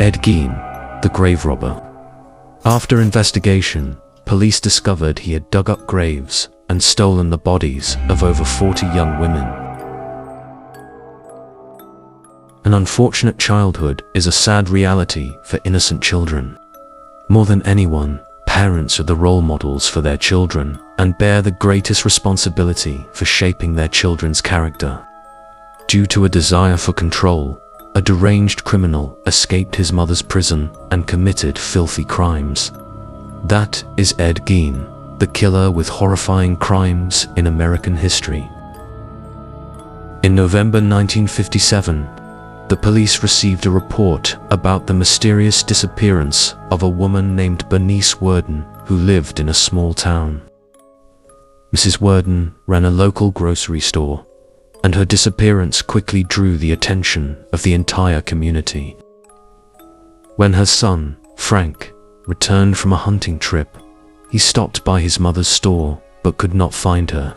Ed Gein, the grave robber. After investigation, police discovered he had dug up graves and stolen the bodies of over 40 young women. An unfortunate childhood is a sad reality for innocent children. More than anyone, parents are the role models for their children and bear the greatest responsibility for shaping their children's character. Due to a desire for control, a deranged criminal escaped his mother's prison and committed filthy crimes. That is Ed Gein, the killer with horrifying crimes in American history. In November 1957, the police received a report about the mysterious disappearance of a woman named Bernice Worden who lived in a small town. Mrs. Worden ran a local grocery store, and her disappearance quickly drew the attention of the entire community. When her son, Frank, returned from a hunting trip, he stopped by his mother's store but could not find her.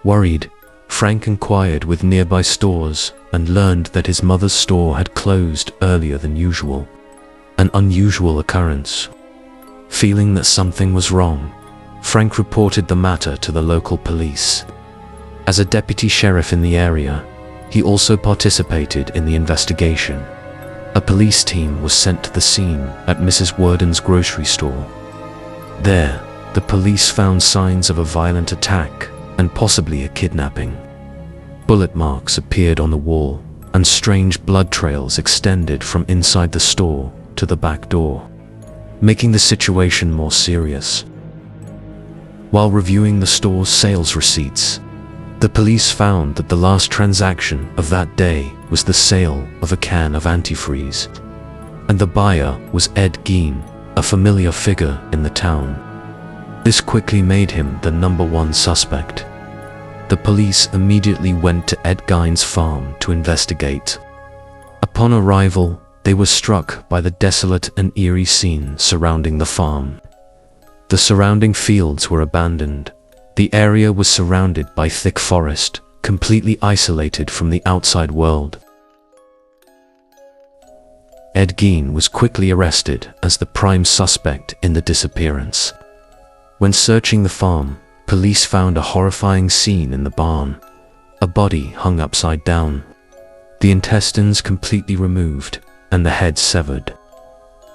Worried, Frank inquired with nearby stores and learned that his mother's store had closed earlier than usual, an unusual occurrence. Feeling that something was wrong, Frank reported the matter to the local police. As a deputy sheriff in the area, he also participated in the investigation. A police team was sent to the scene at Mrs. Worden's grocery store. There, the police found signs of a violent attack and possibly a kidnapping. Bullet marks appeared on the wall, and strange blood trails extended from inside the store to the back door, making the situation more serious. While reviewing the store's sales receipts, the police found that the last transaction of that day was the sale of a can of antifreeze, and the buyer was Ed Gein, a familiar figure in the town. This quickly made him the #1 suspect. The police immediately went to Ed Gein's farm to investigate. Upon arrival, they were struck by the desolate and eerie scene surrounding the farm. The surrounding fields were abandoned. The area was surrounded by thick forest, completely isolated from the outside world. Ed Gein was quickly arrested as the prime suspect in the disappearance. When searching the farm, police found a horrifying scene in the barn. A body hung upside down, the intestines completely removed, and the head severed.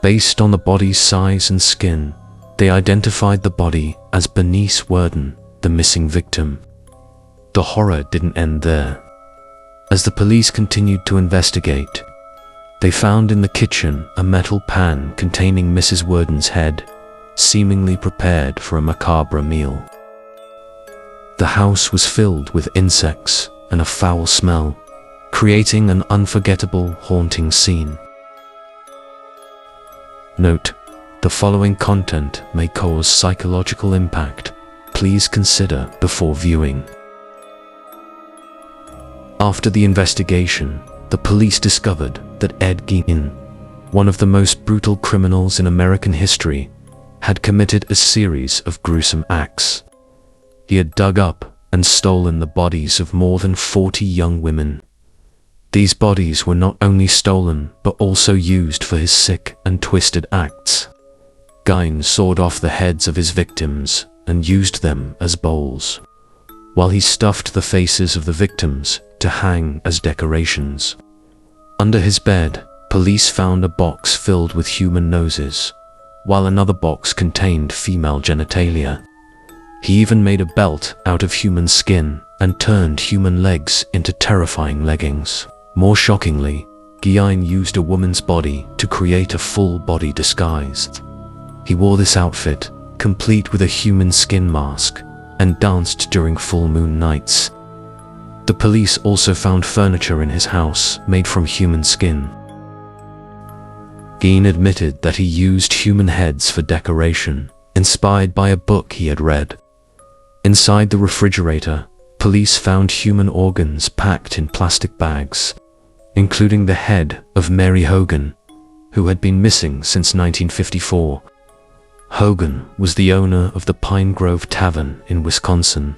Based on the body's size and skin, they identified the body as Bernice Worden, the missing victim. The horror didn't end there. As the police continued to investigate, they found in the kitchen a metal pan containing Mrs. Worden's head, seemingly prepared for a macabre meal. The house was filled with insects and a foul smell, creating an unforgettable, haunting scene. Note: the following content may cause psychological impact. Please consider before viewing. After the investigation, the police discovered that Ed Gein, one of the most brutal criminals in American history, had committed a series of gruesome acts. He had dug up and stolen the bodies of more than 40 young women. These bodies were not only stolen but also used for his sick and twisted acts. Gein sawed off the heads of his victims and used them as bowls, while he stuffed the faces of the victims to hang as decorations. Under his bed, police found a box filled with human noses, while another box contained female genitalia. He even made a belt out of human skin and turned human legs into terrifying leggings. More shockingly, Gein used a woman's body to create a full-body disguise. He wore this outfit, complete with a human skin mask, and danced during full moon nights. The police also found furniture in his house made from human skin. Gein admitted that he used human heads for decoration, inspired by a book he had read. Inside the refrigerator, police found human organs packed in plastic bags, including the head of Mary Hogan, who had been missing since 1954. Hogan was the owner of the Pine Grove Tavern in Wisconsin,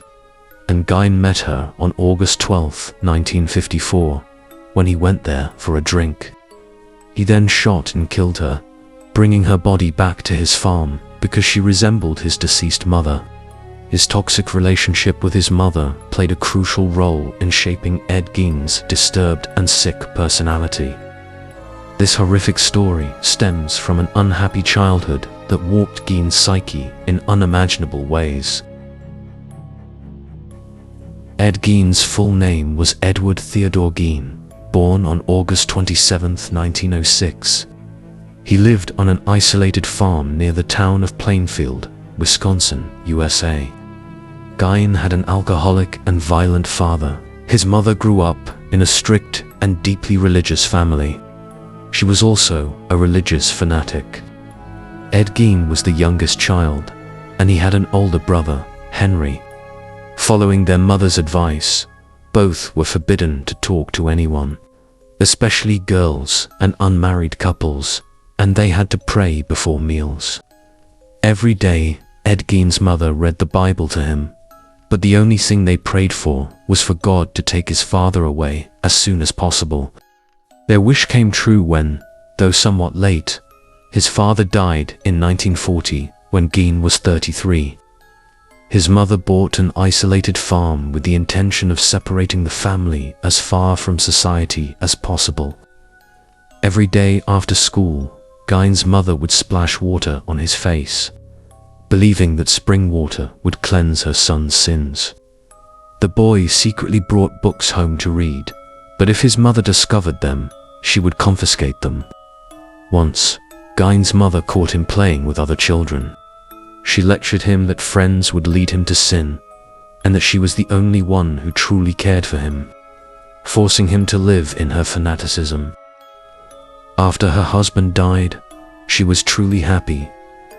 and Gein met her on August 12, 1954, when he went there for a drink. He then shot and killed her, bringing her body back to his farm because she resembled his deceased mother. His toxic relationship with his mother played a crucial role in shaping Ed Gein's disturbed and sick personality. This horrific story stems from an unhappy childhood that warped Gein's psyche in unimaginable ways. Ed Gein's full name was Edward Theodore Gein, born on August 27, 1906. He lived on an isolated farm near the town of Plainfield, Wisconsin, USA. Gein had an alcoholic and violent father. His mother grew up in a strict and deeply religious family. She was also a religious fanatic. Ed Gein was the youngest child, and he had an older brother, Henry. Following their mother's advice, both were forbidden to talk to anyone, especially girls and unmarried couples, and they had to pray before meals. Every day, Ed Gein's mother read the Bible to him, but the only thing they prayed for was for God to take his father away as soon as possible. Their wish came true when, though somewhat late, his father died in 1940 when Gein was 33. His mother bought an isolated farm with the intention of separating the family as far from society as possible. Every day after school, Gein's mother would splash water on his face, believing that spring water would cleanse her son's sins. The boy secretly brought books home to read, but if his mother discovered them, she would confiscate them. Once, Gein's mother caught him playing with other children. She lectured him that friends would lead him to sin, and that she was the only one who truly cared for him, forcing him to live in her fanaticism. After her husband died, she was truly happy,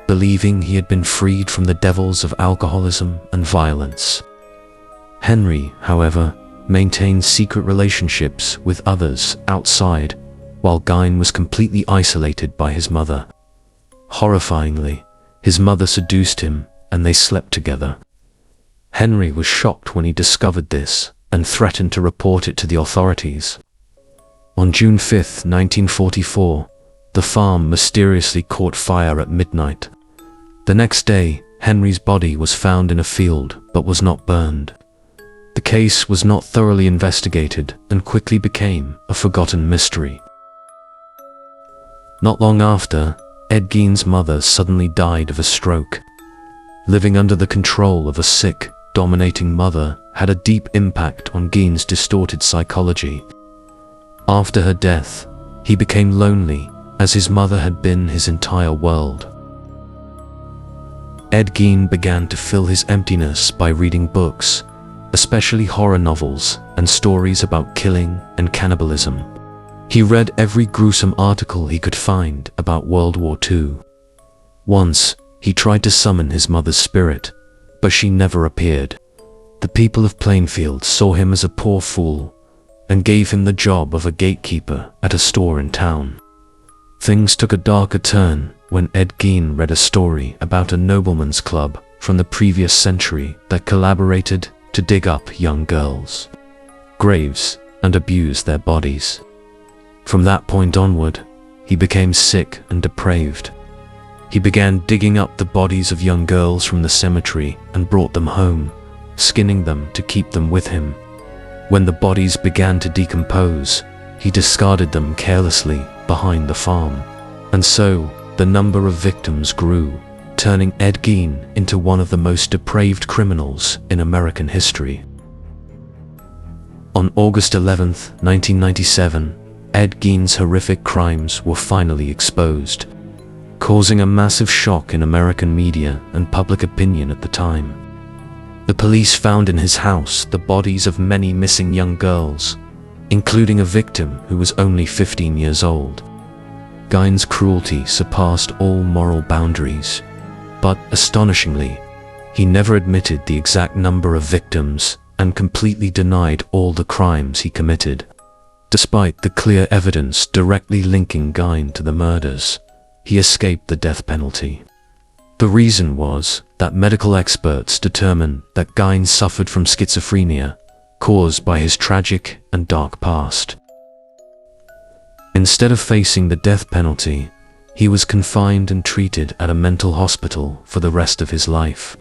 believing he had been freed from the devils of alcoholism and violence. Henry, however, maintained secret relationships with others outside, while Gein was completely isolated by his mother. Horrifyingly, his mother seduced him, and they slept together. Henry was shocked when he discovered this, and threatened to report it to the authorities. On June 5, 1944, the farm mysteriously caught fire at midnight. The next day, Henry's body was found in a field, but was not burned. The case was not thoroughly investigated and quickly became a forgotten mystery. Not long after, Ed Gein's mother suddenly died of a stroke. Living under the control of a sick, dominating mother had a deep impact on Gein's distorted psychology. After her death, he became lonely, as his mother had been his entire world. Ed Gein began to fill his emptiness by reading books, especially horror novels and stories about killing and cannibalism. He read every gruesome article he could find about World War II. Once, he tried to summon his mother's spirit, but she never appeared. The people of Plainfield saw him as a poor fool and gave him the job of a gatekeeper at a store in town. Things took a darker turn when Ed Gein read a story about a nobleman's club from the previous century that collaborated to dig up young girls' graves and abuse their bodies. From that point onward, he became sick and depraved. He began digging up the bodies of young girls from the cemetery and brought them home, skinning them to keep them with him. When the bodies began to decompose, he discarded them carelessly behind the farm. And so, the number of victims grew, turning Ed Gein into one of the most depraved criminals in American history. On August 11, 1997, Ed Gein's horrific crimes were finally exposed, causing a massive shock in American media and public opinion at the time. The police found in his house the bodies of many missing young girls, including a victim who was only 15 years old. Gein's cruelty surpassed all moral boundaries, but astonishingly, he never admitted the exact number of victims and completely denied all the crimes he committed. Despite the clear evidence directly linking Gein to the murders, he escaped the death penalty. The reason was that medical experts determined that Gein suffered from schizophrenia, caused by his tragic and dark past. Instead of facing the death penalty, he was confined and treated at a mental hospital for the rest of his life.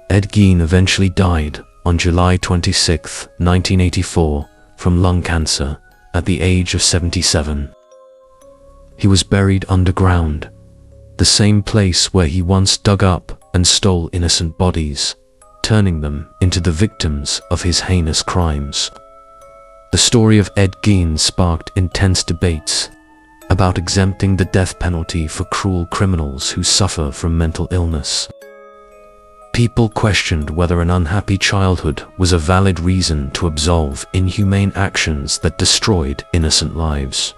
Ed Gein eventually died on July 26, 1984, from lung cancer at the age of 77. He was buried underground, the same place where he once dug up and stole innocent bodies, turning them into the victims of his heinous crimes. The story of Ed Gein sparked intense debates about exempting the death penalty for cruel criminals who suffer from mental illness. People questioned whether an unhappy childhood was a valid reason to absolve inhumane actions that destroyed innocent lives.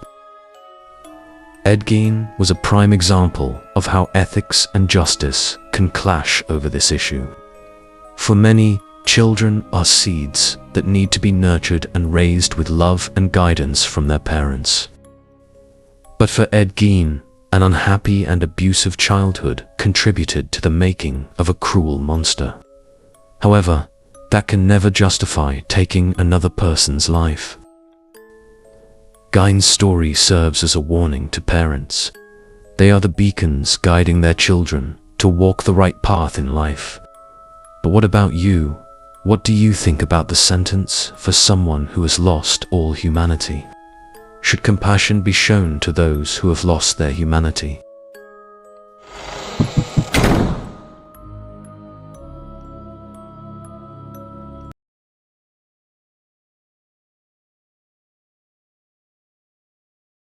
Ed Gein was a prime example of how ethics and justice can clash over this issue. For many, children are seeds that need to be nurtured and raised with love and guidance from their parents. But for Ed Gein, an unhappy and abusive childhood contributed to the making of a cruel monster. However, that can never justify taking another person's life. Gein's story serves as a warning to parents. They are the beacons guiding their children to walk the right path in life. But what about you? What do you think about the sentence for someone who has lost all humanity? Should compassion be shown to those who have lost their humanity?